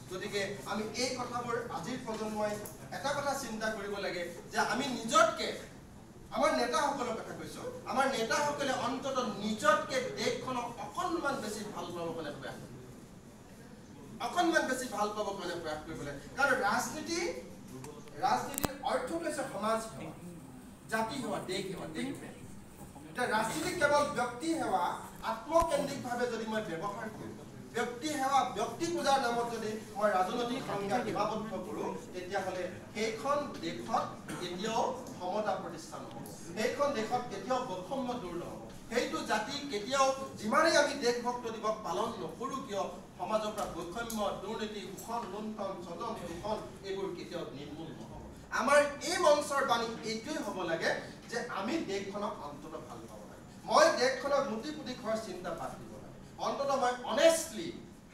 গতিকে আমি এই কথাবোৰ আজিৰ প্ৰজন্মই এটা কথা চিন্তা কৰিব লাগে যে আমি নিজতকে, আমাৰ নেতাসকলৰ কথা কৈছোঁ, আমাৰ নেতাসকলে অন্ততঃ নিজতকে দেশখনক অকণমান বেছি ভাল পাব কাৰণে প্ৰয়াস কৰিব, অকণমান বেছি ভাল পাব কাৰণে প্ৰয়াস কৰিব লাগে। কাৰণ ৰাজনীতিৰ অৰ্থটো হৈছে সমাজ সেৱা, জাতি সেৱা, দেশ সেৱা, দেশ প্ৰেম। এতিয়া ৰাজনীতি কেৱল ব্যক্তি সেৱা, আত্মকেন্দ্ৰিকভাৱে যদি মই ব্যৱহাৰ কৰোঁ, ব্যক্তি সেৱা, ব্যক্তি পূজাৰ নামত যদি মই ৰাজনৈতিক সংজ্ঞা সীমাবদ্ধ কৰোঁ, তেতিয়াহ'লে সেইখন দেশত কেতিয়াও সমতা প্ৰতিষ্ঠা নহ'ব, সেইখন দেশত কেতিয়াও বৈষম্য দূৰ নহ'ব, সেইটো জাতি কেতিয়াও যিমানেই আমি দেশভক্ত দিৱস পালন নকৰোঁ কিয়, সমাজৰ পৰা বৈষম্য, দুৰ্নীতি, শোষণ, লুণ্ঠন, স্বজন শোষণ এইবোৰ কেতিয়াও নিৰ্মূল নহ'ব। আমাৰ এই মঞ্চৰ বাণী এইটোৱেই হ'ব লাগে যে আমি দেশখনক অন্ততঃ ভাল পাব লাগে। মই দেশখনক লুটি পুতি খোৱাৰ চিন্তা বাদ দিব লাগে। অন্ততঃ মই অনেষ্টলি,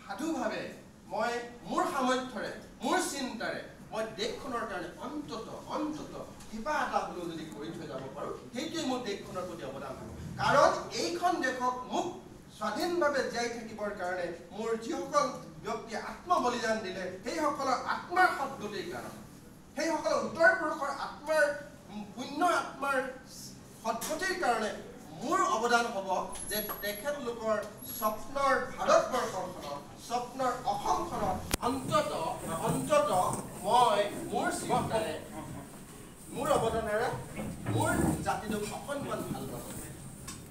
সাধুভাৱে মই মোৰ সামৰ্থ্যৰে, মোৰ চিন্তাৰে মই দেশখনৰ কাৰণে অন্ততঃ কিবা এটা হ'লেও যদি কৰি থৈ যাব পাৰোঁ, সেইটোৱে মোৰ দেশখনৰ প্ৰতি অৱদান হ'ব। কাৰণ এইখন দেশক মোক স্বাধীনভাৱে জীয়াই থাকিবৰ কাৰণে মোৰ যিসকল ব্যক্তিয়ে আত্মবলিদান দিলে, সেইসকলৰ আত্মাৰ সদ্গতিৰ কাৰণে, সেইসকলৰ উত্তৰ পুৰুষৰ আত্মাৰ পুণ্য আত্মাৰ সদ্গতিৰ কাৰণে মোৰ অৱদান হ'ব যে তেখেতলোকৰ স্বপ্নৰ ভাৰতবৰ্ষখনত, স্বপ্নৰ অসমখনত অন্ততঃ মই মোৰ চিন্তাৰে, মোৰ অৱদানেৰে মোৰ জাতিটোক অকণমান ভাল পাব লাগে,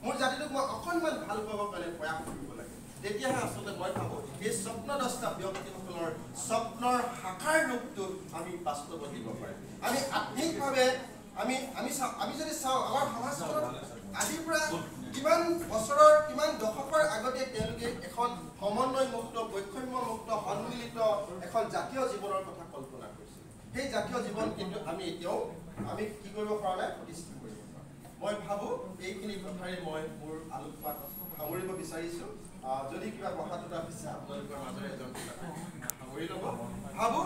মোৰ জাতিটোক মই অকণমান ভাল পাবৰ কাৰণে প্ৰয়াস কৰিব লাগে। তেতিয়াহে আচলতে মই ভাবোঁ এই স্বপ্নদ্ৰষ্টা ব্যক্তিসকলৰ স্বপ্নৰ সাকাৰ ৰূপটো আমি বাস্তৱত দিব পাৰিম। আমি আত্মিকভাৱে আমি যদি চাওঁ, আমাৰ সমাজখনত আজিৰ পৰা কিমান বছৰৰ, কিমান দশকৰ আগতে তেওঁলোকে এখন সমন্বয়মুক্ত, বৈষম্যমুক্ত, সন্মিলিত এখন জাতীয় সেই জাতীয় জীৱন কিন্তু আমি এতিয়াও আমি কি কৰিব পৰা নাই, প্ৰতিষ্ঠা কৰিব পৰা নাই। মই ভাবোঁ এইখিনি কথাৰে মই মোৰ আলোকপাত সামৰিব বিচাৰিছোঁ। যদি কিবা কথা আছে আপোনালোকৰ মাজৰে এজন সামৰি ল'ব। ভাবোঁ